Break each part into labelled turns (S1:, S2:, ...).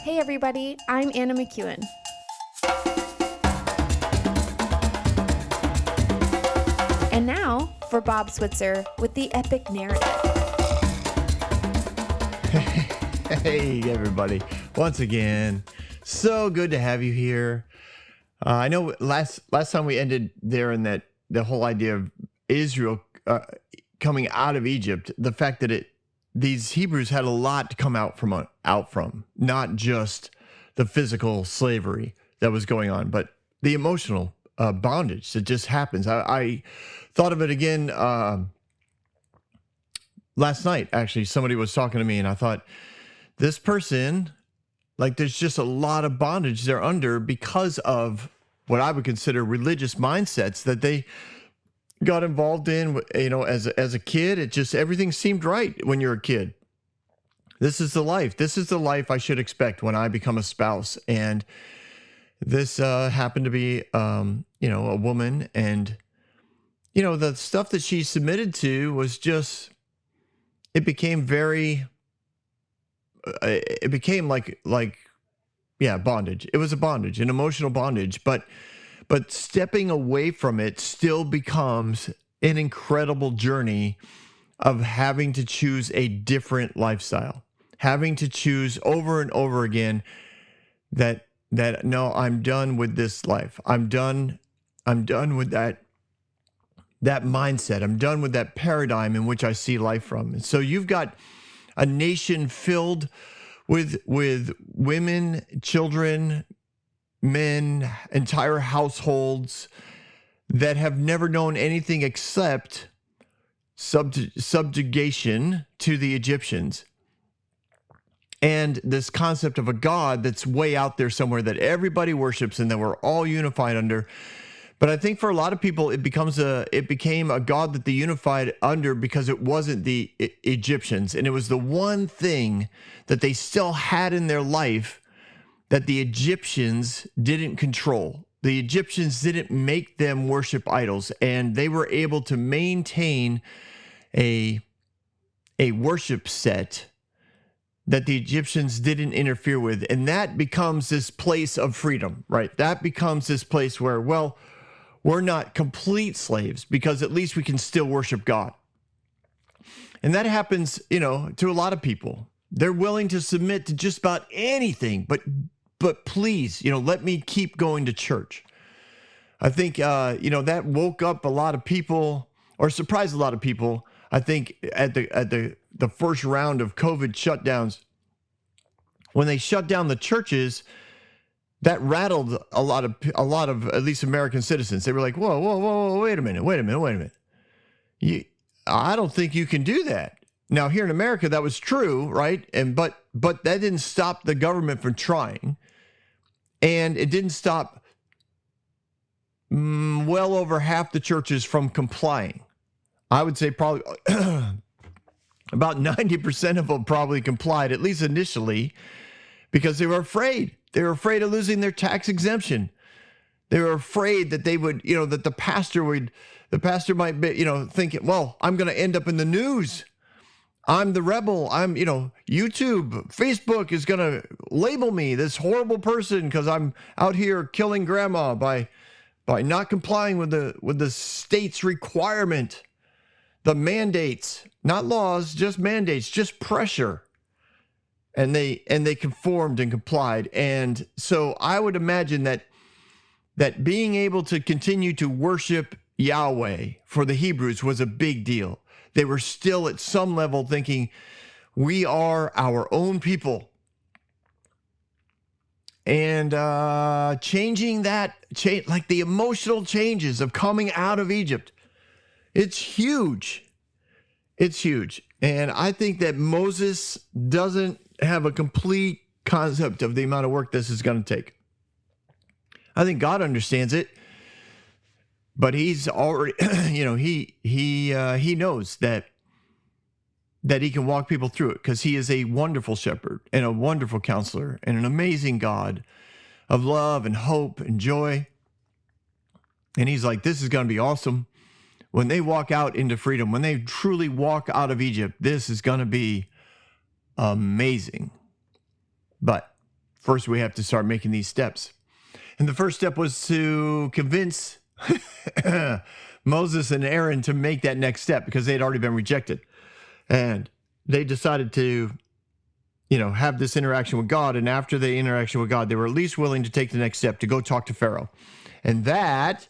S1: Hey everybody, I'm Anna McEwen. And now for Bob Switzer with the epic narrative.
S2: Hey everybody, once again, so good to have you here. I know last time we ended there in that the whole idea of Israel coming out of Egypt, the fact that these Hebrews had a lot to come out from, not just the physical slavery that was going on, but the emotional bondage that just happens. I thought of it again last night. Actually, somebody was talking to me, and I thought, this person, like, there's just a lot of bondage they're under because of what I would consider religious mindsets that they got involved in. You know, as a kid, it just, everything seemed right when you're a kid. This is the life. This is the life I should expect when I become a spouse. And this happened to be, a woman. And, the stuff that she submitted to was just, it became bondage. It was a bondage, an emotional bondage, but stepping away from it still becomes an incredible journey of having to choose a different lifestyle, having to choose over and over again that no, I'm done with this life. I'm done with that mindset. I'm done with that paradigm in which I see life from. And so you've got a nation filled with women, children, men, entire households that have never known anything except subjugation to the Egyptians. And this concept of a God that's way out there somewhere that everybody worships and that we're all unified under. But I think for a lot of people, it became a God that they unified under because it wasn't the Egyptians. And it was the one thing that they still had in their life that the Egyptians didn't control. The Egyptians didn't make them worship idols, and they were able to maintain a worship set that the Egyptians didn't interfere with. And that becomes this place of freedom, right? That becomes this place where, well, we're not complete slaves because at least we can still worship God. And that happens, to a lot of people. They're willing to submit to just about anything, but please, let me keep going to church. I think, that woke up a lot of people, or surprised a lot of people. I think at the first round of COVID shutdowns, when they shut down the churches, that rattled a lot of at least American citizens. They were like, whoa, wait a minute. I don't think you can do that. Now, here in America, that was true, right? But that didn't stop the government from trying. And it didn't stop well over half the churches from complying. I would say probably about 90% of them probably complied, at least initially, because they were afraid. They were afraid of losing their tax exemption. They were afraid that they would, that the pastor might be, thinking, well, I'm going to end up in the news. I'm the rebel. I'm, YouTube, Facebook is going to label me this horrible person because I'm out here killing grandma by not complying with the state's requirement, the mandates, not laws, just mandates, just pressure. And they conformed and complied. And so I would imagine that being able to continue to worship Yahweh for the Hebrews was a big deal. They were still at some level thinking, we are our own people. And changing that, like the emotional changes of coming out of Egypt, it's huge. It's huge. And I think that Moses doesn't have a complete concept of the amount of work this is going to take. I think God understands it, but he's already, he knows that he can walk people through it because he is a wonderful shepherd and a wonderful counselor and an amazing God of love and hope and joy. And he's like, this is going to be awesome. When they walk out into freedom, when they truly walk out of Egypt, this is going to be amazing. But first we have to start making these steps. And the first step was to convince Moses and Aaron to make that next step because they had already been rejected. And they decided to, have this interaction with God. And after the interaction with God, they were at least willing to take the next step to go talk to Pharaoh. And that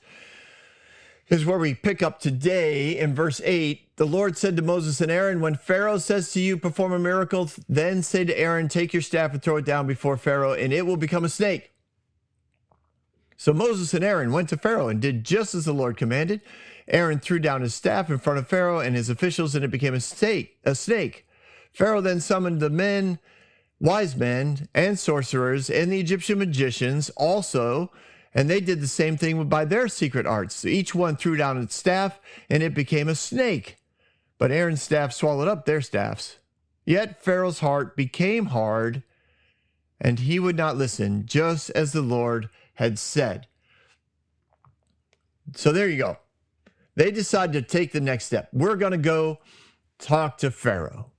S2: is where we pick up today in verse 8. The Lord said to Moses and Aaron, when Pharaoh says to you, perform a miracle, then say to Aaron, take your staff and throw it down before Pharaoh, and it will become a snake. So Moses and Aaron went to Pharaoh and did just as the Lord commanded. Aaron threw down his staff in front of Pharaoh and his officials, and it became a snake. Pharaoh then summoned the men, wise men, and sorcerers, and the Egyptian magicians also, and they did the same thing by their secret arts. So each one threw down its staff, and it became a snake. But Aaron's staff swallowed up their staffs. Yet Pharaoh's heart became hard, and he would not listen, just as the Lord had said. So there you go. They decided to take the next step. We're going to go talk to Pharaoh.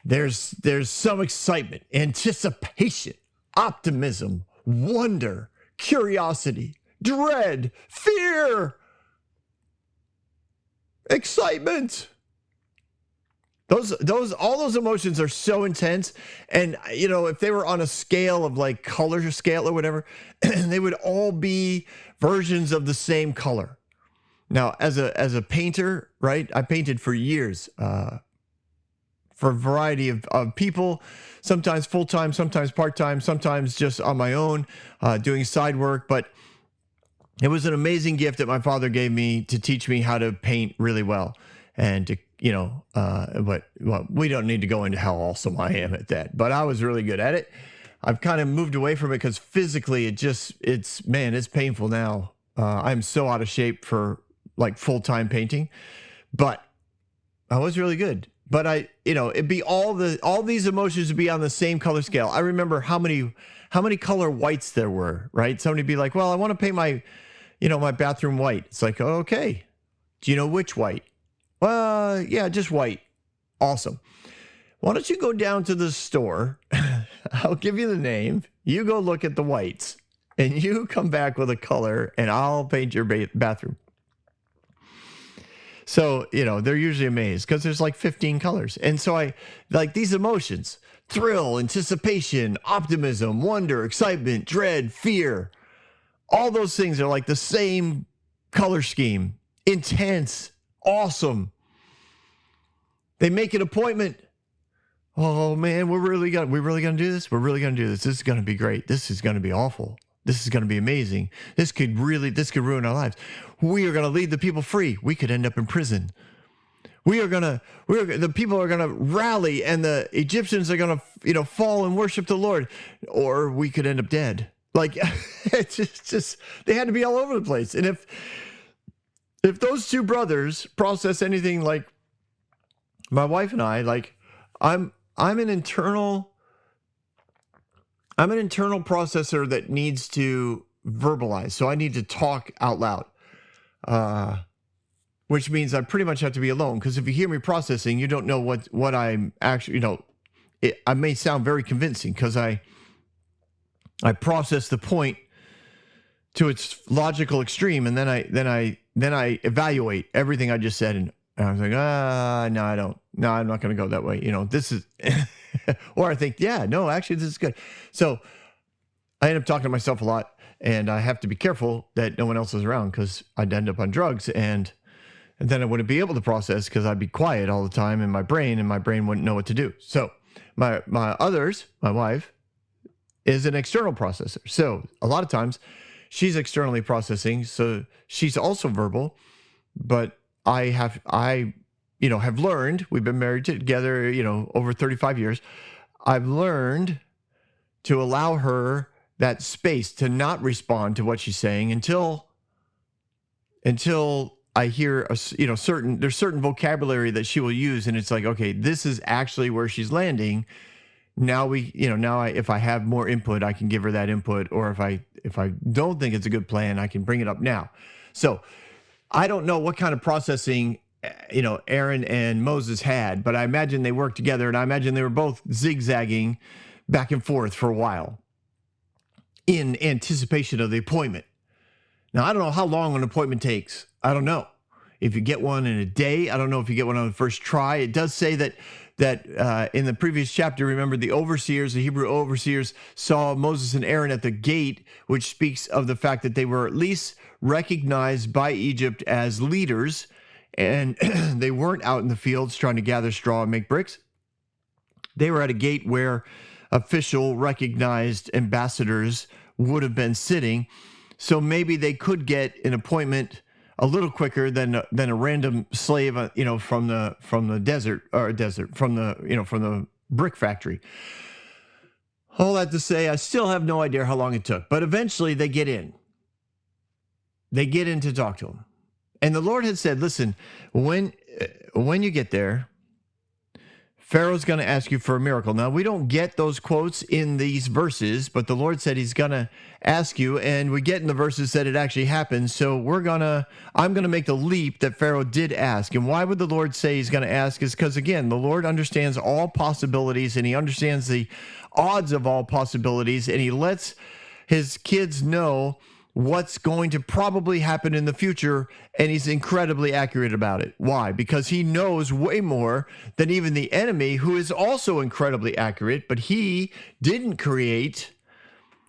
S2: There's some excitement, anticipation, optimism, wonder, curiosity, dread, fear, excitement. All those emotions are so intense. And, if they were on a scale of like color scale or whatever, they would all be versions of the same color. Now, as a painter, right, I painted for years, for a variety of people, sometimes full-time, sometimes part-time, sometimes just on my own, doing side work. But it was an amazing gift that my father gave me to teach me how to paint really well. And to, but we don't need to go into how awesome I am at that. But I was really good at it. I've kind of moved away from it because physically it's painful now. I'm so out of shape for like full-time painting, but I was really good. But it'd be all these emotions would be on the same color scale. I remember how many color whites there were, right? Somebody'd be like, well, I want to paint my bathroom white. It's like, oh, okay. Do you know which white? Well, yeah, just white. Awesome. Why don't you go down to the store? I'll give you the name. You go look at the whites and you come back with a color and I'll paint your bathroom. So, they're usually amazed because there's like 15 colors. And so I like these emotions: thrill, anticipation, optimism, wonder, excitement, dread, fear. All those things are like the same color scheme. Intense, awesome. They make an appointment. Oh man, we're really gonna do this. We're really gonna do this. This is gonna be great. This is gonna be awful. This is going to be amazing. This could ruin our lives. We are going to lead the people free. We could end up in prison. The people are going to rally and the Egyptians are going to, fall and worship the Lord, or we could end up dead. Like it's just, they had to be all over the place. And if those two brothers process anything like my wife and I, like I'm an internal processor that needs to verbalize. So I need to talk out loud, which means I pretty much have to be alone. Because if you hear me processing, you don't know what I'm actually, I may sound very convincing because I process the point to its logical extreme. And then I evaluate everything I just said. And I was like, no, I don't. No, I'm not going to go that way. This is, or I think, yeah, no, actually, this is good. So I end up talking to myself a lot, and I have to be careful that no one else is around because I'd end up on drugs, and then I wouldn't be able to process because I'd be quiet all the time in my brain, and my brain wouldn't know what to do. So my wife, is an external processor. So a lot of times she's externally processing, so she's also verbal, but I have learned, we've been married together, over 35 years. I've learned to allow her that space to not respond to what she's saying until I hear there's certain vocabulary that she will use. And it's like, okay, this is actually where she's landing. Now if I have more input, I can give her that input. Or if I don't think it's a good plan, I can bring it up now. So I don't know what kind of processing Aaron and Moses had, but I imagine they worked together, and I imagine they were both zigzagging back and forth for a while. in anticipation of the appointment. Now, I don't know how long an appointment takes. I don't know. If you get one in a day, I don't know if you get one on the first try. It does say that in the previous chapter, remember the overseers, the Hebrew overseers, saw Moses and Aaron at the gate, which speaks of the fact that they were at least recognized by Egypt as leaders, and they weren't out in the fields trying to gather straw and make bricks. They were at a gate where official recognized ambassadors would have been sitting. So maybe they could get an appointment a little quicker than a random slave, from the desert from the brick factory. All that to say, I still have no idea how long it took, but eventually they get in. They get in to talk to him, and the Lord had said, "Listen, when you get there, Pharaoh's going to ask you for a miracle." Now, we don't get those quotes in these verses, but the Lord said he's going to ask you, and we get in the verses that it actually happened. So I'm going to make the leap that Pharaoh did ask. And why would the Lord say he's going to ask? Is because, again, the Lord understands all possibilities, and he understands the odds of all possibilities, and he lets his kids know what's going to probably happen in the future, and he's incredibly accurate about it. Why? Because he knows way more than even the enemy, who is also incredibly accurate, but he didn't create,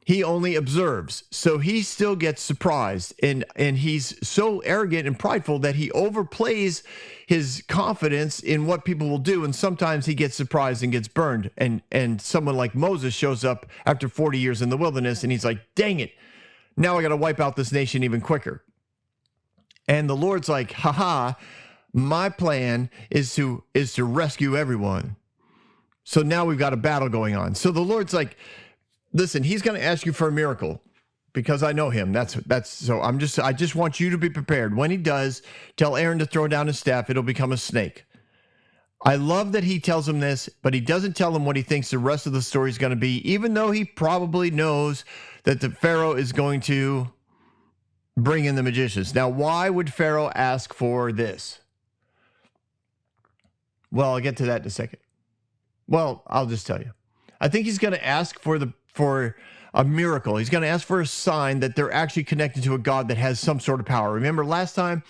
S2: he only observes. So he still gets surprised, and he's so arrogant and prideful that he overplays his confidence in what people will do, and sometimes he gets surprised and gets burned, and someone like Moses shows up after 40 years in the wilderness, and he's like, dang it, now I got to wipe out this nation even quicker. And the Lord's like, haha, my plan is to rescue everyone. So now we've got a battle going on. So the Lord's like, listen, he's going to ask you for a miracle because I know him. That's so I just want you to be prepared. When he does, tell Aaron to throw down his staff. It'll become a snake. I love that he tells him this, but he doesn't tell him what he thinks the rest of the story is going to be, even though he probably knows that the Pharaoh is going to bring in the magicians. Now, why would Pharaoh ask for this? Well, I'll get to that in a second. Well, I'll just tell you. I think he's going to ask for a miracle. He's going to ask for a sign that they're actually connected to a God that has some sort of power. Remember last time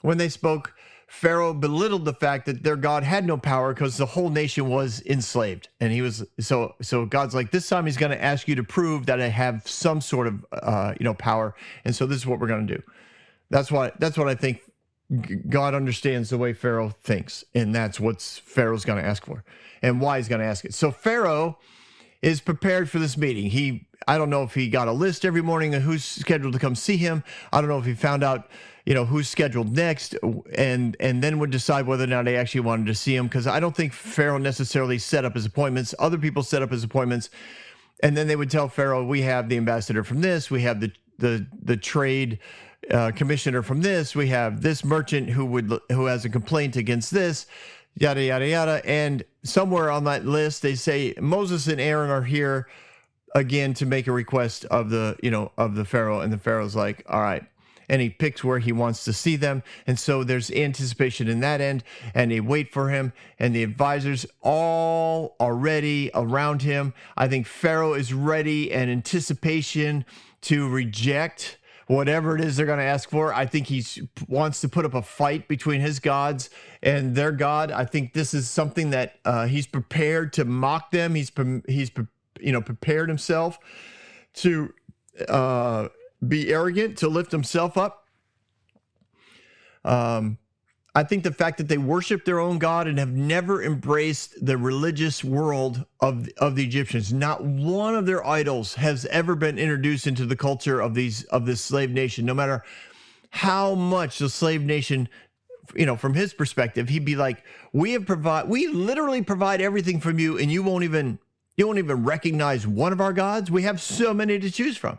S2: when they spoke, Pharaoh belittled the fact that their God had no power because the whole nation was enslaved. And he was so God's like, this time he's going to ask you to prove that I have some sort of power. And so this is what we're going to do. That's what I think God understands the way Pharaoh thinks. And that's what Pharaoh's going to ask for and why he's going to ask it. So Pharaoh is prepared for this meeting. I don't know if he got a list every morning of who's scheduled to come see him. I don't know if he found out who's scheduled next, and then would decide whether or not they actually wanted to see him, because I don't think Pharaoh necessarily set up his appointments. Other people set up his appointments, and then they would tell Pharaoh, we have the ambassador from this, we have the trade commissioner from this, we have this merchant who has a complaint against this, yada, yada, yada. And somewhere on that list, they say Moses and Aaron are here again to make a request of the Pharaoh, and the Pharaoh's like, all right. And he picks where he wants to see them. And so there's anticipation in that end, and they wait for him, and the advisors all are ready around him. I think Pharaoh is ready and anticipation to reject whatever it is they're going to ask for. I think he wants to put up a fight between his gods and their God. I think this is something that he's prepared to mock them. He's prepared himself to be arrogant, to lift himself up. I think the fact that they worship their own God and have never embraced the religious world of the Egyptians. Not one of their idols has ever been introduced into the culture of this slave nation. No matter how much the slave nation, from his perspective, he'd be like, we literally provide everything from you, and you won't even recognize one of our gods. We have so many to choose from.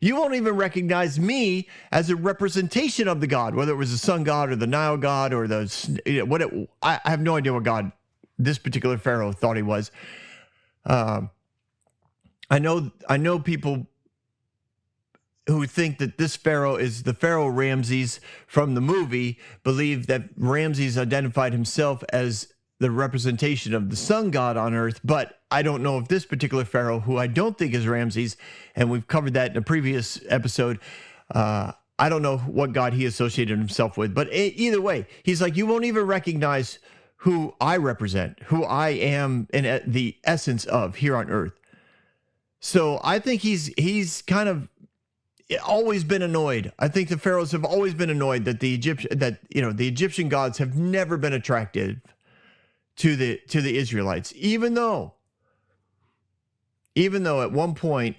S2: You won't even recognize me as a representation of the God, whether it was the sun god or the Nile god or I have no idea what God this particular Pharaoh thought he was. I know people who think that this Pharaoh is the Pharaoh Ramses from the movie, believe that Ramses identified himself as the representation of the sun god on earth, but I don't know if this particular Pharaoh, who I don't think is Ramses, and we've covered that in a previous episode, I don't know what god he associated himself with, but either way, he's like, you won't even recognize who I represent, who I am in the essence of here on earth. So I think he's kind of always been annoyed. I think the pharaohs have always been annoyed that the Egyptian gods have never been attractive to the Israelites, even though at one point,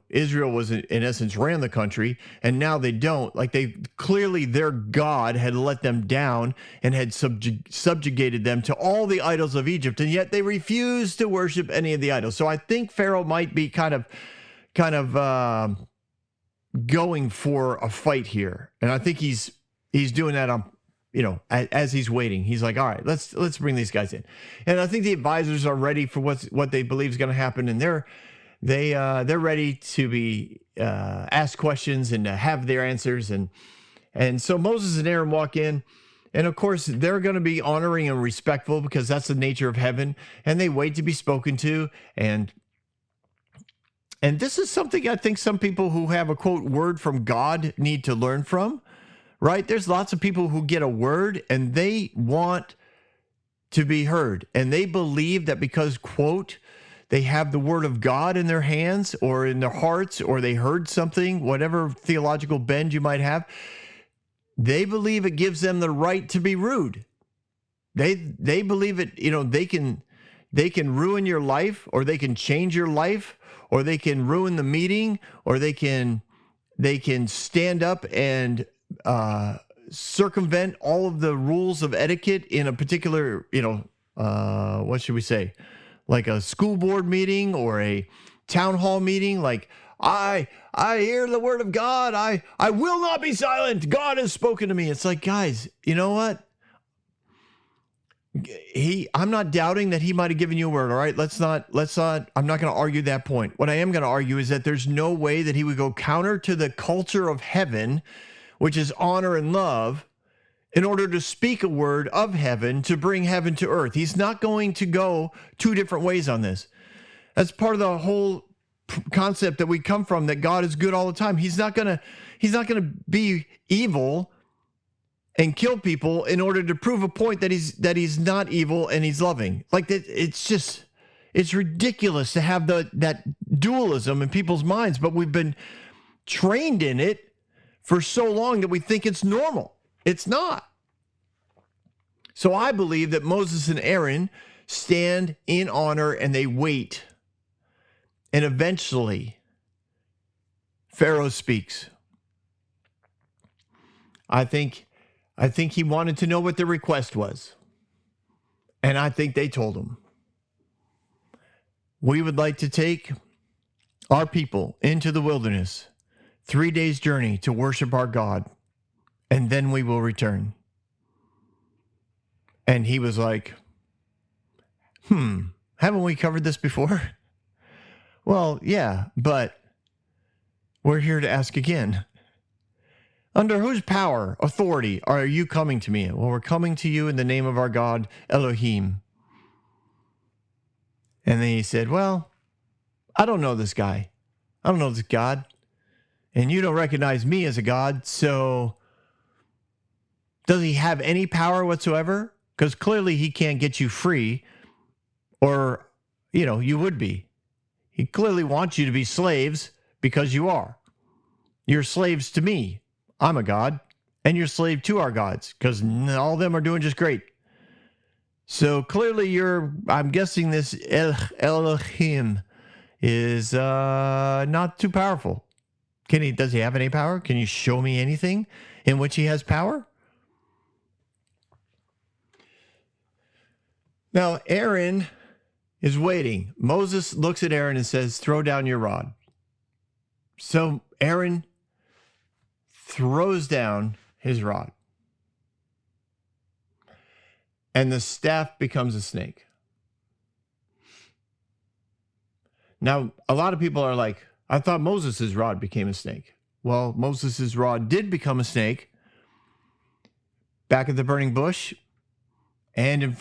S2: Israel was in essence ran the country, and now they don't. Like, they clearly, their God had let them down and had subjugated them to all the idols of Egypt, and yet they refused to worship any of the idols. So I think Pharaoh might be kind of going for a fight here, and I think he's doing that on, as he's waiting. He's like, all right, let's bring these guys in, and I think the advisors are ready for what they believe is going to happen, and they're ready to be asked questions and to have their answers, and so Moses and Aaron walk in, and of course they're going to be honoring and respectful because that's the nature of heaven, and they wait to be spoken to, and this is something I think some people who have a quote word from God need to learn from, right? There's lots of people who get a word and they want to be heard, and they believe that because quote they have the word of God in their hands or in their hearts, or they heard something, whatever theological bend you might have, they believe it gives them the right to be rude. They believe it, they can ruin your life, or they can change your life, or they can ruin the meeting, or they can stand up and circumvent all of the rules of etiquette in a particular, what should we say? Like a school board meeting or a town hall meeting, like, I hear the word of God. I will not be silent. God has spoken to me. It's like, guys, you know what? I'm not doubting that he might have given you a word. All right, let's not, I'm not going to argue that point. What I am going to argue is that there's no way that he would go counter to the culture of heaven, which is honor and love, in order to speak a word of heaven to bring heaven to earth. He's not going to go two different ways on this. That's part of the whole concept that we come from, that God is good all the time. He's not going to be evil and kill people in order to prove a point that he's not evil and he's loving. Like that, it's ridiculous to have that dualism in people's minds, but we've been trained in it for so long that we think it's normal. It's not. So I believe that Moses and Aaron stand in honor and they wait. And eventually, Pharaoh speaks. I think he wanted to know what the request was. And I think they told him, we would like to take our people into the wilderness, 3 days' journey to worship our God, and then we will return. And he was like, haven't we covered this before? Well, yeah, but we're here to ask again. Under whose power, authority are you coming to me? Well, we're coming to you in the name of our God, Elohim. And then he said, well, I don't know this guy. I don't know this God. And you don't recognize me as a God, so does he have any power whatsoever? Because clearly he can't get you free, or, you would be. He clearly wants you to be slaves because you are. You're slaves to me. I'm a God, and you're slave to our gods because all of them are doing just great. So clearly I'm guessing this Elohim is not too powerful. Does he have any power? Can you show me anything in which he has power? Now, Aaron is waiting. Moses looks at Aaron and says, throw down your rod. So Aaron throws down his rod. And the staff becomes a snake. Now, a lot of people are like, I thought Moses' rod became a snake. Well, Moses' rod did become a snake back at the burning bush. and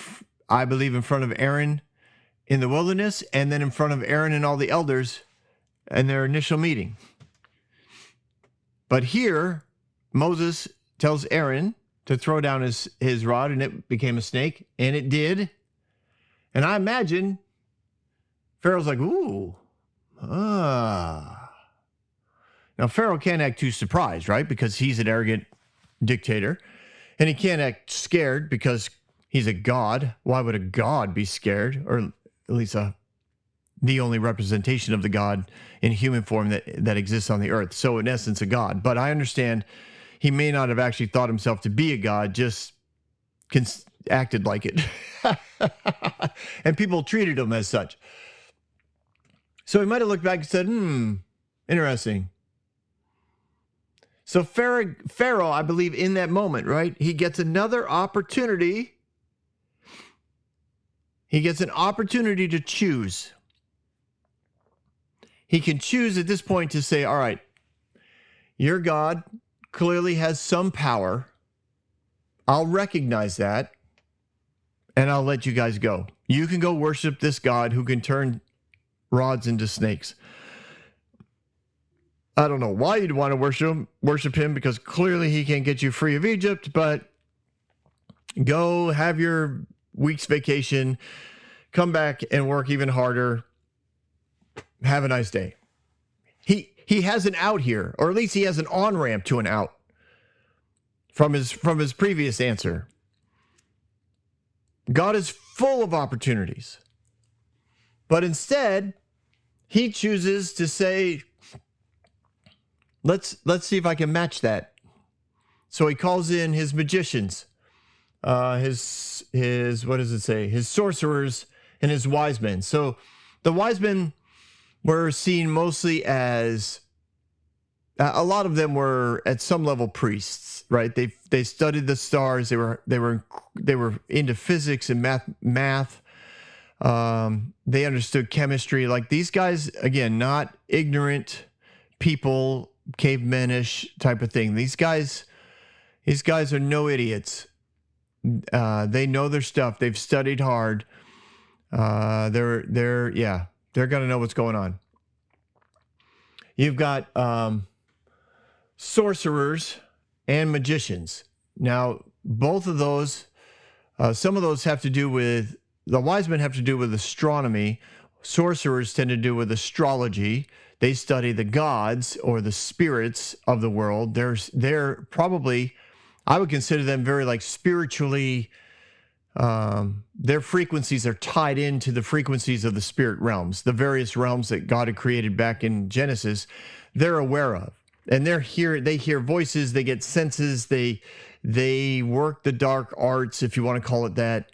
S2: I believe in front of Aaron in the wilderness, and then in front of Aaron and all the elders in their initial meeting. But here, Moses tells Aaron to throw down his rod, and it became a snake, and it did. And I imagine Pharaoh's like, ooh, Now, Pharaoh can't act too surprised, right? Because he's an arrogant dictator. And he can't act scared because he's a god. Why would a god be scared? Or at least the only representation of the god in human form that exists on the earth. So in essence, a god. But I understand he may not have actually thought himself to be a god, just acted like it. And people treated him as such. So he might have looked back and said, interesting. So Pharaoh, I believe in that moment, right? He gets another opportunity. He gets an opportunity to choose. He can choose at this point to say, all right, your God clearly has some power. I'll recognize that, and I'll let you guys go. You can go worship this God who can turn rods into snakes. I don't know why you'd want to worship him, because clearly he can't get you free of Egypt, but go have your week's vacation, come back and work even harder. Have a nice day. He has an out here, or at least he has an on-ramp to an out from his previous answer. God is full of opportunities. But instead, he chooses to say, let's see if I can match that. So he calls in his magicians, his what does it say? His sorcerers and his wise men. So the wise men were seen mostly as, a lot of them were at some level priests, right? They studied the stars. They were into physics and math. They understood chemistry. Like these guys, again, not ignorant people, cavemenish type of thing. These guys are no idiots. They know their stuff. They've studied hard. They're gonna know what's going on. You've got sorcerers and magicians. Now, both of those, some of those have to do with, the wise men have to do with astronomy. Sorcerers tend to do with astrology. They study the gods or the spirits of the world. They're probably, I would consider them very like spiritually, their frequencies are tied into the frequencies of the spirit realms, the various realms that God had created back in Genesis. They're aware of, and they hear voices, they get senses, they work the dark arts, if you want to call it that.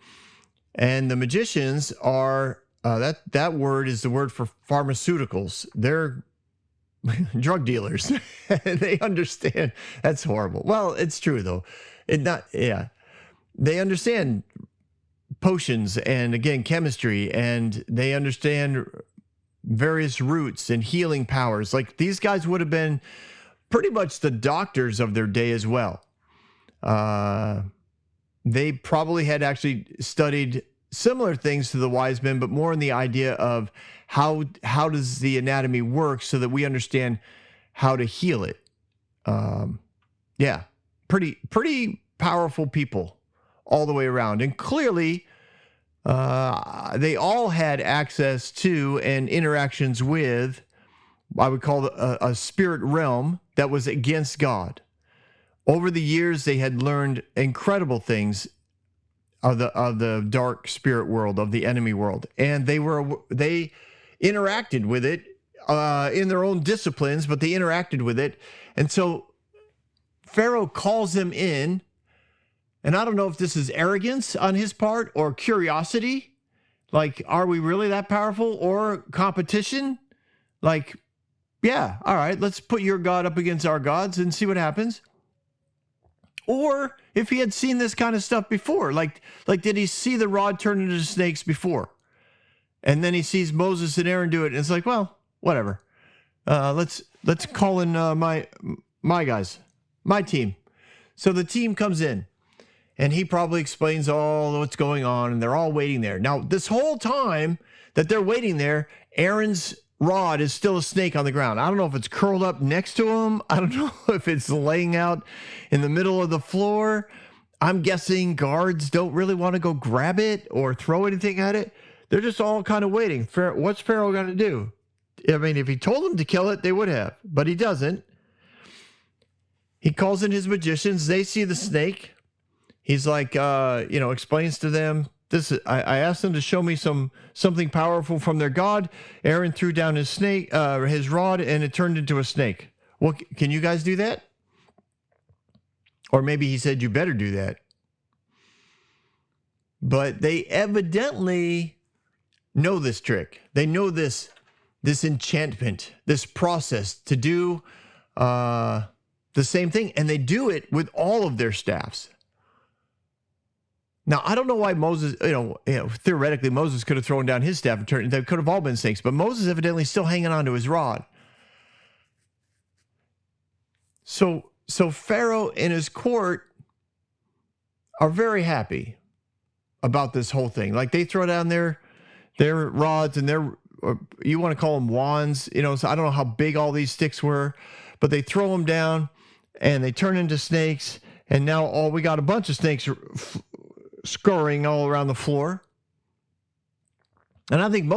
S2: And the magicians are, that word is the word for pharmaceuticals. They're drug dealers. They understand. That's horrible. Well, it's true though. They understand potions and, again, chemistry, and they understand various roots and healing powers. Like these guys would have been pretty much the doctors of their day as well. They probably had actually studied similar things to the wise men, but more in the idea of how does the anatomy work so that we understand how to heal it. Pretty powerful people all the way around. And clearly, they all had access to and interactions with, I would call a spirit realm that was against God. Over the years, they had learned incredible things of the dark spirit world, of the enemy world, and they interacted with it in their own disciplines, but they interacted with it. And so Pharaoh calls them in, and I don't know if this is arrogance on his part or curiosity, like, are we really that powerful, or competition, like, yeah, all right, let's put your God up against our gods and see what happens. Or if he had seen this kind of stuff before, like did he see the rod turn into snakes before? And then he sees Moses and Aaron do it, and it's like, well, whatever. Let's call in my guys, my team. So the team comes in, And he probably explains all what's going on, and they're all waiting there. Now, this whole time that they're waiting there, Aaron's rod is still a snake on the ground. I don't know if it's curled up next to him. I don't know if it's laying out in the middle of the floor. I'm guessing guards don't really want to go grab it or throw anything at it. They're just all kind of waiting. What's Pharaoh going to do? I mean, if he told them to kill it, they would have, but he doesn't. He calls in his magicians. They see the snake. He's like, explains to them, I asked them to show me something powerful from their God. Aaron threw down his his rod, and it turned into a snake. Well, can you guys do that? Or maybe he said, you better do that. But they evidently know this trick. They know this enchantment, this process to do the same thing. And they do it with all of their staffs. Now, I don't know why Moses, theoretically, Moses could have thrown down his staff and turned, they could have all been snakes, but Moses evidently still hanging on to his rod. So Pharaoh and his court are very happy about this whole thing. Like, they throw down their rods and you want to call them wands, so I don't know how big all these sticks were, but they throw them down and they turn into snakes. And now we got a bunch of snakes scurrying all around the floor. And I think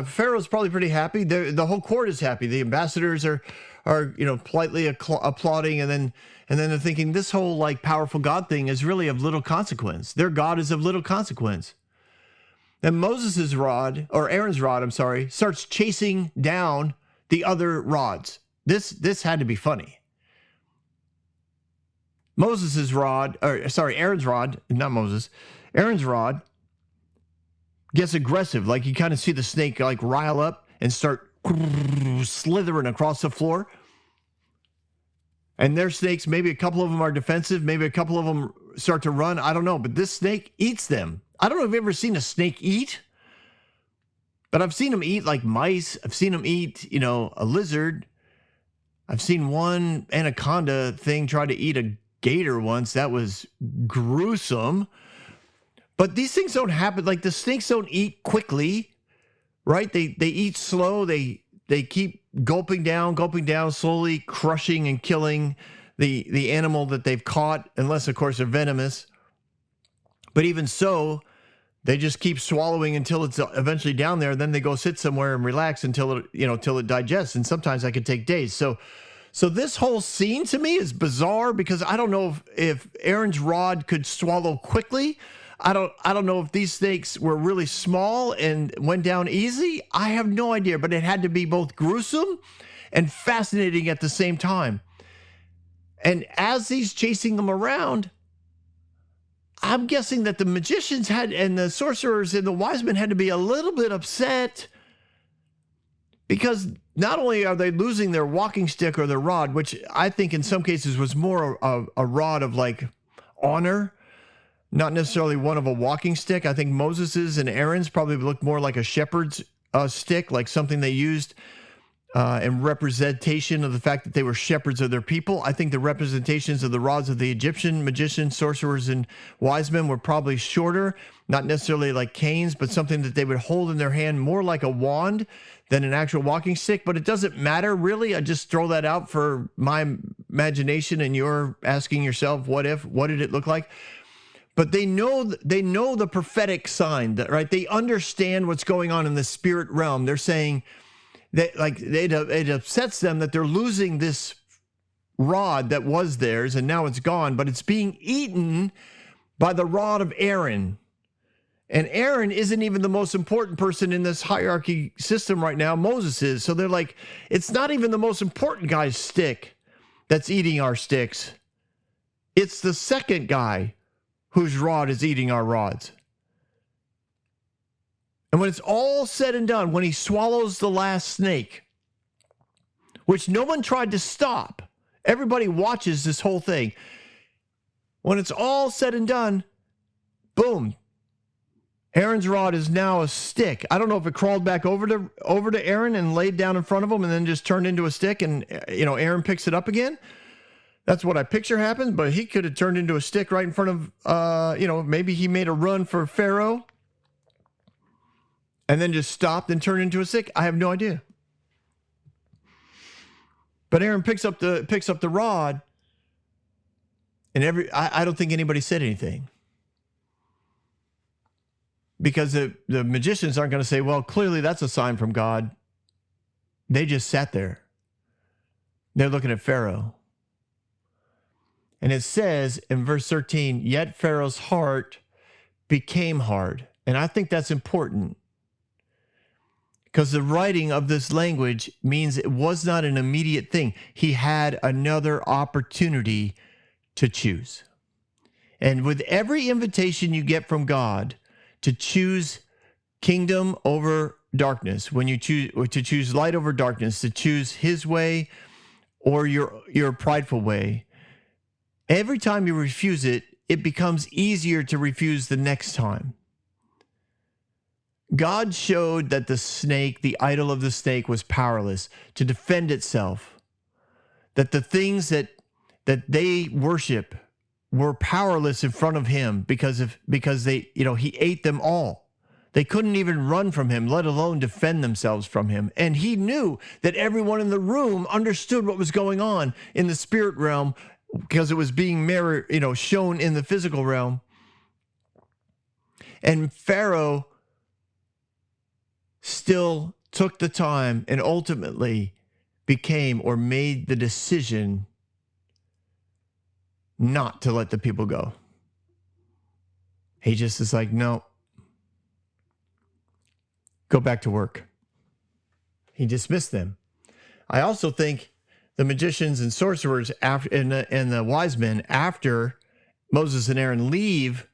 S2: Pharaoh's probably pretty happy. The whole court is happy. The ambassadors are politely applauding, and then they're thinking this whole like powerful God thing is really of little consequence. Their God is of little consequence. Then Aaron's rod, starts chasing down the other rods. This had to be funny. Aaron's rod, gets aggressive. Like, you kind of see the snake like rile up and start slithering across the floor. And their snakes, maybe a couple of them are defensive, maybe a couple of them start to run. I don't know, but this snake eats them. I don't know if you've ever seen a snake eat, but I've seen them eat like mice. I've seen them eat, a lizard. I've seen one anaconda thing try to eat a gator once. That was gruesome. But these things don't happen. Like, the snakes don't eat quickly, right? They eat slow. They keep gulping down, slowly crushing and killing the animal that they've caught, unless, of course, they're venomous. But even so, they just keep swallowing until it's eventually down there. Then they go sit somewhere and relax until it digests. And sometimes that could take days. So this whole scene to me is bizarre, because I don't know if Aaron's rod could swallow quickly. I don't know if these snakes were really small and went down easy. I have no idea, but it had to be both gruesome and fascinating at the same time. And as he's chasing them around, I'm guessing that the magicians and the sorcerers and the wise men had to be a little bit upset, because not only are they losing their walking stick or their rod, which I think in some cases was more a rod of like honor, not necessarily one of a walking stick. I think Moses's and Aaron's probably looked more like a shepherd's stick, like something they used in representation of the fact that they were shepherds of their people. I think the representations of the rods of the Egyptian magicians, sorcerers, and wise men were probably shorter, not necessarily like canes, but something that they would hold in their hand more like a wand than an actual walking stick. But it doesn't matter, really. I just throw that out for my imagination, and you're asking yourself, what did it look like? But they know the prophetic sign, right? They understand what's going on in the spirit realm. They're saying that, like, it upsets them that they're losing this rod that was theirs, and now it's gone, but it's being eaten by the rod of Aaron. And Aaron isn't even the most important person in this hierarchy system right now. Moses is. So they're like, it's not even the most important guy's stick that's eating our sticks. It's the second guy whose rod is eating our rods. And when it's all said and done, when he swallows the last snake, which no one tried to stop, everybody watches this whole thing. When it's all said and done, boom, Aaron's rod is now a stick. I don't know if it crawled back over to Aaron and laid down in front of him and then just turned into a stick, and Aaron picks it up again. That's what I picture happened, but he could have turned into a stick right in front of, maybe he made a run for Pharaoh and then just stopped and turned into a stick. I have no idea. But Aaron picks up the rod, and I don't think anybody said anything. Because the magicians aren't going to say, well, clearly that's a sign from God. They just sat there. They're looking at Pharaoh. And it says in verse 13, yet Pharaoh's heart became hard. And I think that's important, because the writing of this language means it was not an immediate thing. He had another opportunity to choose. And with every invitation you get from God to choose kingdom over darkness, when you choose light over darkness, to choose his way or your prideful way, every time you refuse it, it becomes easier to refuse the next time. God showed that the snake, the idol of the snake, was powerless to defend itself, that the things that they worship were powerless in front of him because they, he ate them all. They couldn't even run from him, let alone defend themselves from him. And he knew that everyone in the room understood what was going on in the spirit realm, because it was being shown in the physical realm. And Pharaoh still took the time and ultimately made the decision not to let the people go. He just is like, no, go back to work. He dismissed them. I also think the magicians and sorcerers and the wise men, after Moses and Aaron leave,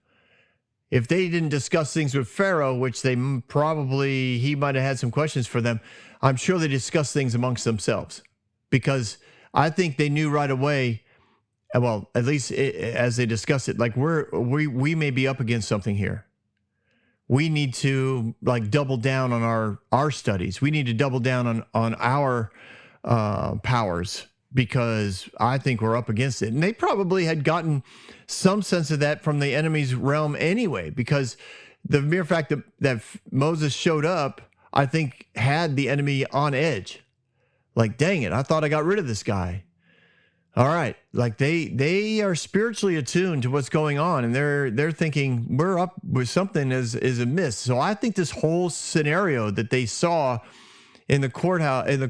S2: if they didn't discuss things with Pharaoh, which he might have had some questions for them, I'm sure they discussed things amongst themselves, because I think they knew right away, well, at least as they discussed it, like we may be up against something here. We need to double down on our studies. We need to double down on our powers, because I think we're up against it. And they probably had gotten some sense of that from the enemy's realm anyway, because the mere fact that Moses showed up, I think, had the enemy on edge. Like, dang it, I thought I got rid of this guy. All right, they are spiritually attuned to what's going on, and they're thinking we're up with something is amiss. So I think this whole scenario that they saw in the courthouse, in the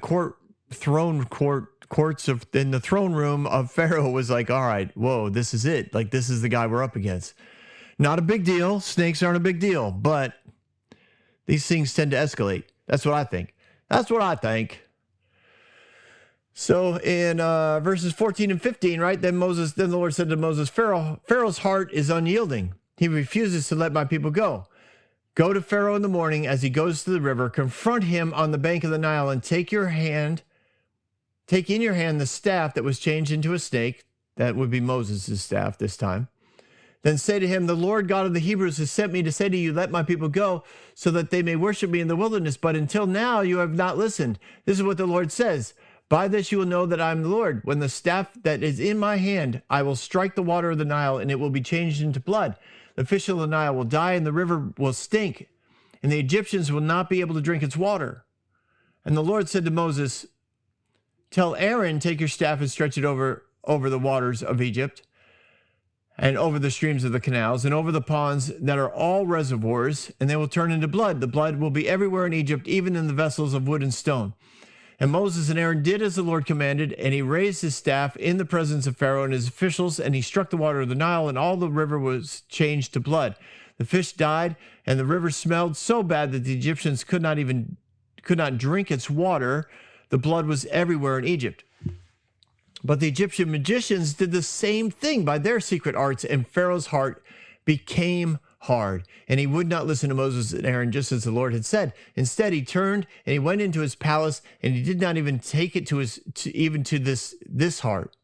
S2: in the throne room of Pharaoh, was like, all right, whoa, this is it. Like, this is the guy we're up against. Not a big deal. Snakes aren't a big deal, but these things tend to escalate. That's what I think. So in verses 14 and 15, right? Then the Lord said to Moses, Pharaoh's heart is unyielding. He refuses to let my people go. Go to Pharaoh in the morning as he goes to the river, confront him on the bank of the Nile, and take in your hand the staff that was changed into a snake. That would be Moses' staff this time. Then say to him, the Lord God of the Hebrews has sent me to say to you, let my people go so that they may worship me in the wilderness. But until now you have not listened. This is what the Lord says. By this you will know that I am the Lord. When the staff that is in my hand, I will strike the water of the Nile, and it will be changed into blood. The fish of the Nile will die, and the river will stink, and the Egyptians will not be able to drink its water. And the Lord said to Moses, tell Aaron, take your staff and stretch it over the waters of Egypt, and over the streams of the canals, and over the ponds that are all reservoirs, and they will turn into blood. The blood will be everywhere in Egypt, even in the vessels of wood and stone. And Moses and Aaron did as the Lord commanded, and he raised his staff in the presence of Pharaoh and his officials, and he struck the water of the Nile, and all the river was changed to blood. The fish died, and the river smelled so bad that the Egyptians could not drink its water. The blood was everywhere in Egypt. But the Egyptian magicians did the same thing by their secret arts, and Pharaoh's heart became hard, and he would not listen to Moses and Aaron, just as the Lord had said. Instead, he turned and he went into his palace, and he did not even take it this heart.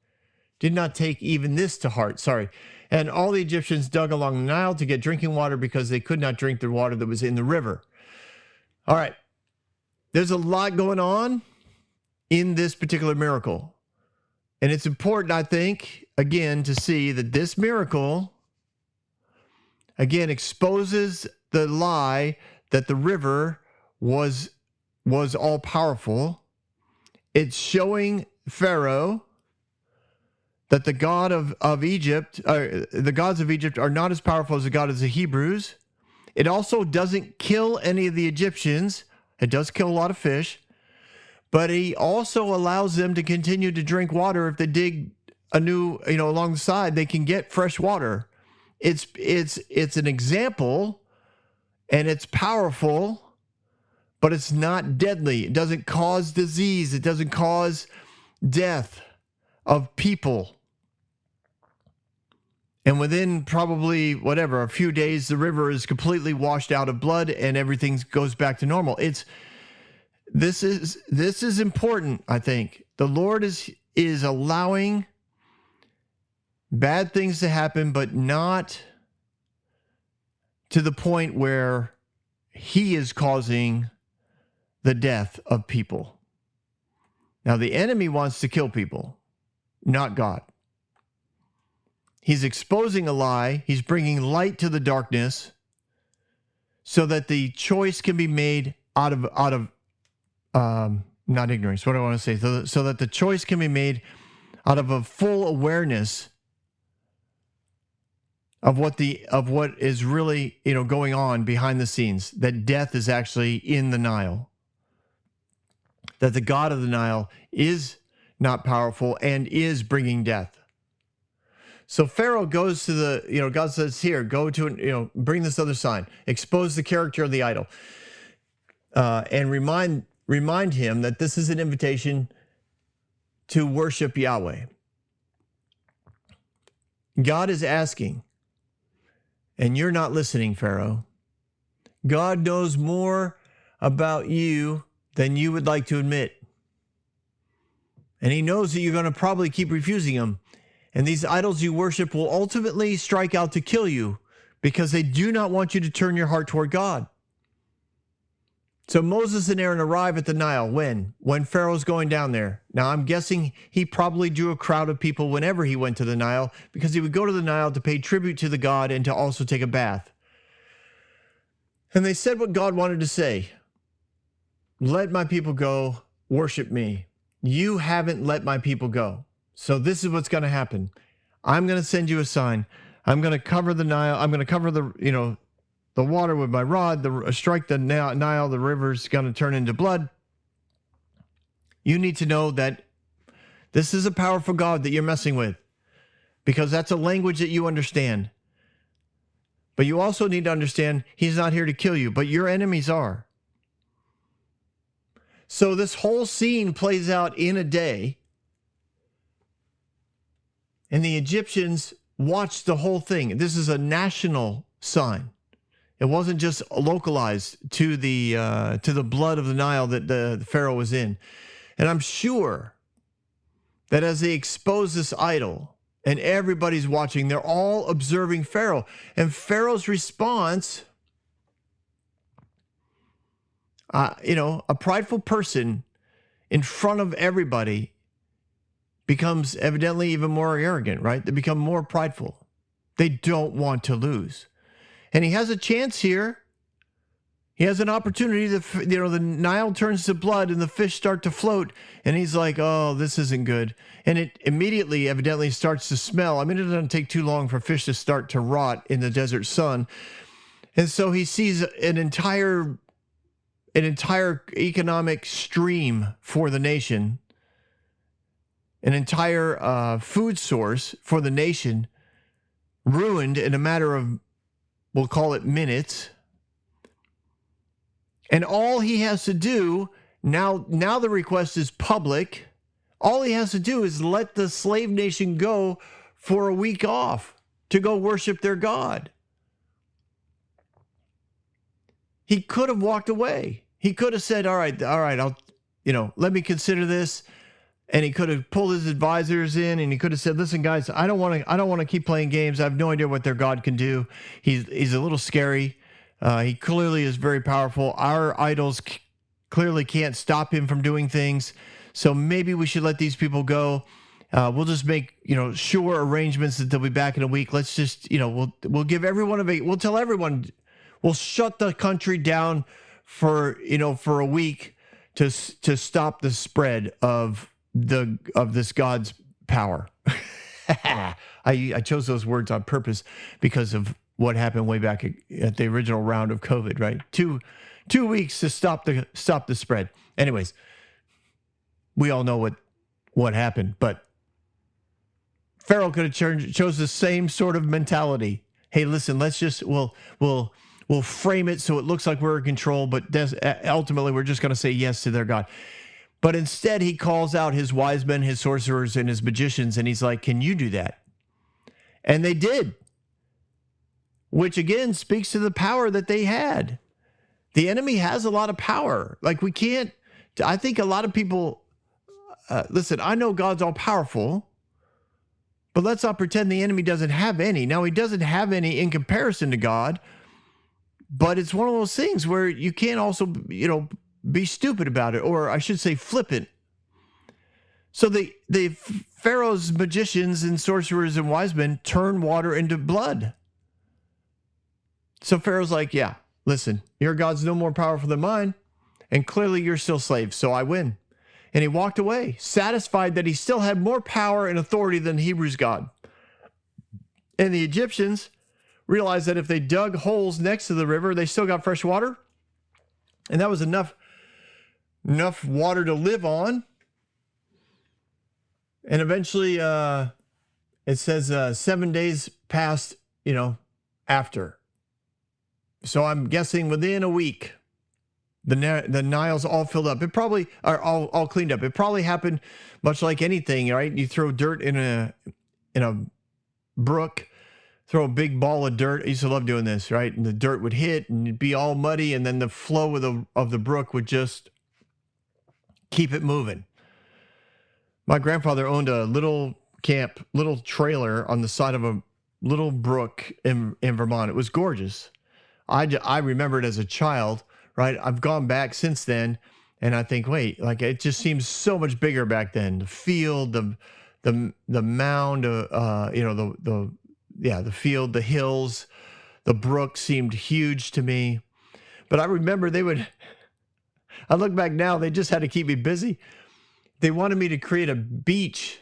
S2: Did not take even this to heart. Sorry. And all the Egyptians dug along the Nile to get drinking water, because they could not drink the water that was in the river. All right. There's a lot going on in this particular miracle. And it's important, I think, again, to see that this miracle, again, exposes the lie that the river was all powerful. It's showing Pharaoh that the God of Egypt, the gods of Egypt are not as powerful as the God of the Hebrews. It also doesn't kill any of the Egyptians. It does kill a lot of fish, but he also allows them to continue to drink water. If they dig a new, along the side, they can get fresh water. It's an example, and it's powerful, but it's not deadly. It doesn't cause disease. It doesn't cause death of people. And within probably a few days, the river is completely washed out of blood and everything goes back to normal. This is important, I think. The Lord is allowing bad things to happen, but not to the point where he is causing the death of people. Now, the enemy wants to kill people, not God. He's exposing a lie. He's bringing light to the darkness so that the choice can be made out of not ignorance. What do I want to say? So that the choice can be made out of a full awareness of what is really, going on behind the scenes, that death is actually in the Nile, that the God of the Nile is not powerful and is bringing death. So Pharaoh goes to God says, here, go to, bring this other sign, expose the character of the idol, and remind him that this is an invitation to worship Yahweh. God is asking, and you're not listening, Pharaoh. God knows more about you than you would like to admit. And he knows that you're going to probably keep refusing him. And these idols you worship will ultimately strike out to kill you because they do not want you to turn your heart toward God. So Moses and Aaron arrive at the Nile. When Pharaoh's going down there. Now, I'm guessing he probably drew a crowd of people whenever he went to the Nile because he would go to the Nile to pay tribute to the God and to also take a bath. And they said what God wanted to say. Let my people go, worship me. You haven't let my people go. So this is what's going to happen. I'm going to send you a sign. I'm going to cover the Nile. I'm going to cover the water with my rod, strike the Nile, the river's going to turn into blood. You need to know that this is a powerful God that you're messing with because that's a language that you understand. But you also need to understand he's not here to kill you, but your enemies are. So this whole scene plays out in a day. And the Egyptians watched the whole thing. This is a national sign. It wasn't just localized to the blood of the Nile that the Pharaoh was in. And I'm sure that as they expose this idol and everybody's watching, they're all observing Pharaoh. And Pharaoh's response, a prideful person in front of everybody becomes evidently even more arrogant, right? They become more prideful. They don't want to lose. And he has a chance here. He has an opportunity to, the Nile turns to blood and the fish start to float. And he's like, oh, this isn't good. And it immediately, evidently, starts to smell. I mean, it doesn't take too long for fish to start to rot in the desert sun. And so he sees an entire economic stream for the nation, an entire food source for the nation ruined in a matter of, we'll call it minutes. And all he has to do, now the request is public, all he has to do is let the slave nation go for a week off to go worship their God. He could have walked away. He could have said, all right, I'll, let me consider this. And he could have pulled his advisors in and he could have said, listen, guys, I don't want to keep playing games. I have no idea what their God can do. He's a little scary. He clearly is very powerful. Our idols clearly can't stop him from doing things. So maybe we should let these people go. We'll just make, sure arrangements that they'll be back in a week. Let's just, we'll give everyone we'll tell everyone, we'll shut the country down for a week to stop the spread of this God's power. I chose those words on purpose because of what happened way back at the original round of COVID, right? 2 weeks to stop the spread. Anyways, we all know what happened, but Pharaoh could have chose the same sort of mentality. Hey, listen, let's just we'll frame it so it looks like we're in control, but ultimately we're just going to say yes to their God. But instead, he calls out his wise men, his sorcerers, and his magicians, and he's like, can you do that? And they did, which again speaks to the power that they had. The enemy has a lot of power. Like I think a lot of people, listen, I know God's all powerful, but let's not pretend the enemy doesn't have any. Now, he doesn't have any in comparison to God, but it's one of those things where you can't also, be stupid about it, or I should say flippant. So the Pharaoh's magicians and sorcerers and wise men turn water into blood. So Pharaoh's like, yeah, listen, your God's no more powerful than mine, and clearly you're still slaves, so I win. And he walked away, satisfied that he still had more power and authority than Hebrews' God. And the Egyptians realized that if they dug holes next to the river, they still got fresh water, and that was enough water to live on. And eventually, it says 7 days passed, after. So I'm guessing within a week, the Nile's all filled up. It probably are all cleaned up. It probably happened much like anything, right? You throw dirt in a brook, throw a big ball of dirt. I used to love doing this, right? And the dirt would hit and it'd be all muddy, and then the flow of the brook would just keep it moving. My grandfather owned a little trailer on the side of a little brook in Vermont. It was gorgeous. I remember it as a child, right? I've gone back since then, and I think, wait, like it just seems so much bigger back then. The field, the mound, the field, the hills, the brook seemed huge to me. But I remember I look back now, they just had to keep me busy. They wanted me to create a beach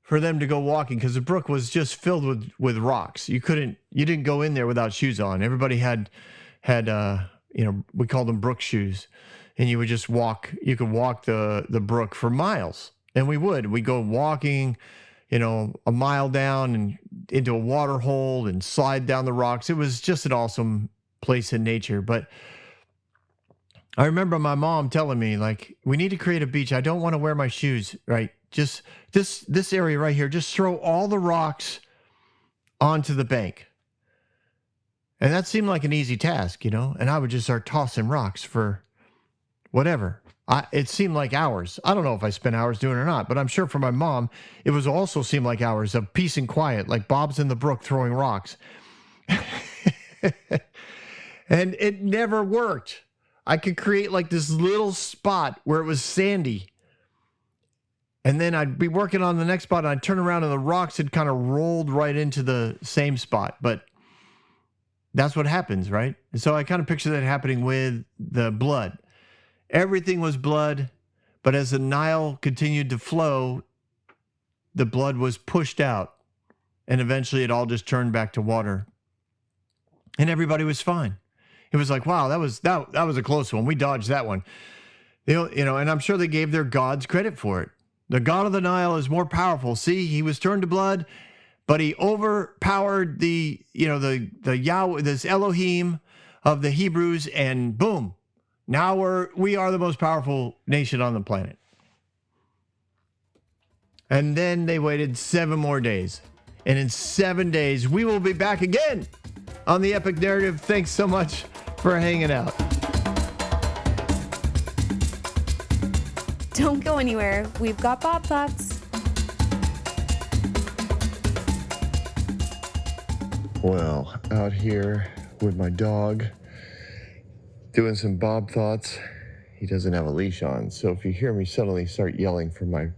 S2: for them to go walking because the brook was just filled with rocks. You didn't go in there without shoes on. Everybody had we called them brook shoes, and you would just walk. You could walk the brook for miles, and we'd go walking, a mile down and into a water hole and slide down the rocks. It was just an awesome place in nature. But I remember my mom telling me, like, we need to create a beach. I don't want to wear my shoes, right? Just this area right here, just throw all the rocks onto the bank. And that seemed like an easy task, and I would just start tossing rocks for whatever. It seemed like hours. I don't know if I spent hours doing it or not, but I'm sure for my mom, it was also seemed like hours of peace and quiet, like Bob's in the brook throwing rocks. And it never worked. I could create like this little spot where it was sandy. And then I'd be working on the next spot, and I'd turn around and the rocks had kind of rolled right into the same spot. But that's what happens, right? And so I kind of picture that happening with the blood. Everything was blood, but as the Nile continued to flow, the blood was pushed out, and eventually it all just turned back to water. And everybody was fine. It was like, wow, that was a close one. We dodged that one. And I'm sure they gave their gods credit for it. The God of the Nile is more powerful. See, he was turned to blood, but he overpowered the Yahweh, this Elohim of the Hebrews, and boom, now we are the most powerful nation on the planet. And then they waited 7 more days. And in 7 days, we will be back again on the Epic Narrative. Thanks so much for hanging out.
S1: Don't go anywhere. We've got Bob Thoughts.
S2: Well, out here with my dog, doing some Bob Thoughts. He doesn't have a leash on, so if you hear me suddenly start yelling for my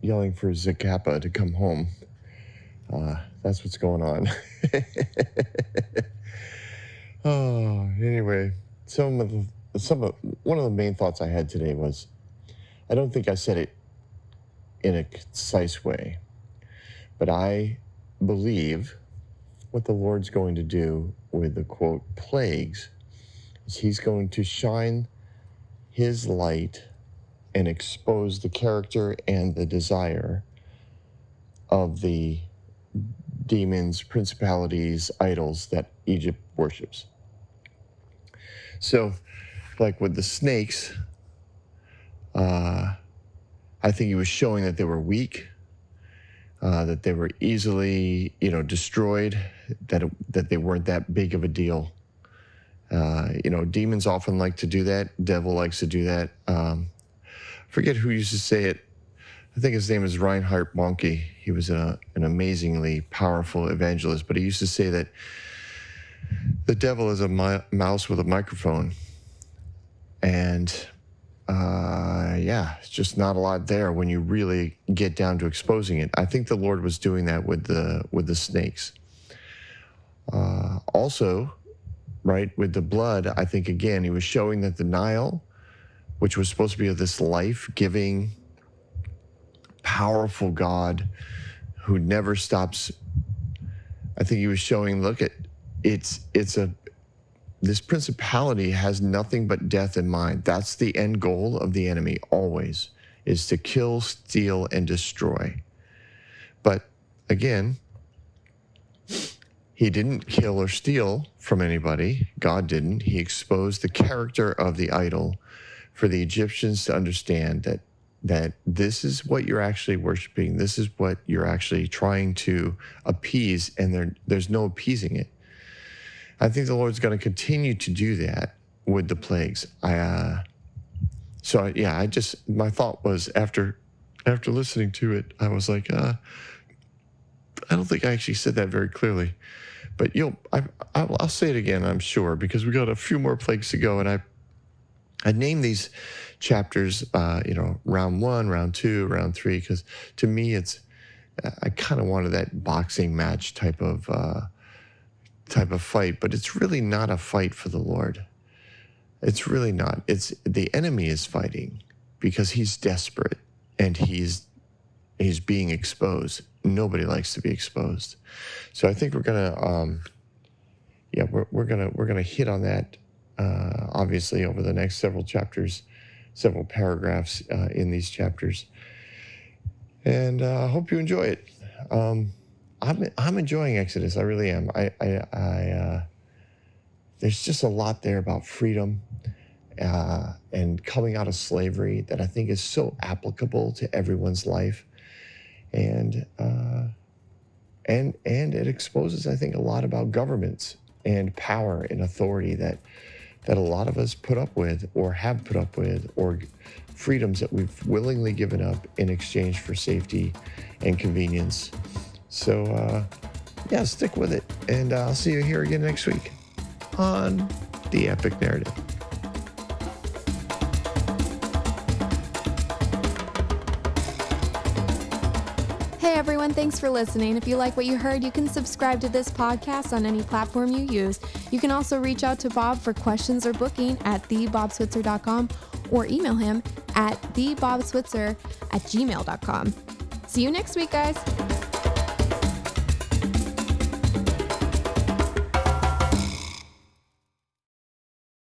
S2: yelling for Zacapa to come home. That's what's going on. Oh, anyway, one of the main thoughts I had today was, I don't think I said it in a concise way, but I believe what the Lord's going to do with the quote plagues is he's going to shine his light and expose the character and the desire of the demons, principalities, idols that Egypt worships. So, like with the snakes, I think he was showing that they were weak, that they were easily, destroyed, that they weren't that big of a deal. Demons often like to do that. Devil likes to do that. Forget who used to say it. I think his name is Reinhard Bonnke. He was an amazingly powerful evangelist, but he used to say that the devil is a mouse with a microphone. And it's just not a lot there when you really get down to exposing it. I think the Lord was doing that with the snakes. Also, right, with the blood, I think, again, he was showing that the Nile, which was supposed to be this life-giving, powerful God who never stops. I think he was showing, look, this principality has nothing but death in mind. That's the end goal of the enemy always, is to kill, steal, and destroy. But again, he didn't kill or steal from anybody. God didn't. He exposed the character of the idol for the Egyptians to understand that this is what you're actually worshiping. This is what you're actually trying to appease, and there's no appeasing it. I think the Lord's going to continue to do that with the plagues. My thought was after listening to it, I was like, I don't think I actually said that very clearly, but I'll say it again, I'm sure, because we got a few more plagues to go, and I named these chapters, round 1, round 2, round 3, because to me I kind of wanted that boxing match type of fight, but it's really not a fight for the Lord. It's really not. It's the enemy is fighting because he's desperate and he's being exposed. Nobody likes to be exposed. So I think we're gonna hit on that obviously over the next several chapters, several paragraphs in these chapters, and I hope you enjoy it. I'm enjoying Exodus. I really am. There's just a lot there about freedom and coming out of slavery that I think is so applicable to everyone's life, and it exposes, I think, a lot about governments and power and authority that a lot of us put up with or have put up with, or freedoms that we've willingly given up in exchange for safety and convenience. So, stick with it. And I'll see you here again next week on The Epic Narrative.
S1: Hey everyone, thanks for listening. If you like what you heard, you can subscribe to this podcast on any platform you use. You can also reach out to Bob for questions or booking at thebobswitzer.com or email him at thebobswitzer@gmail.com. See you next week, guys.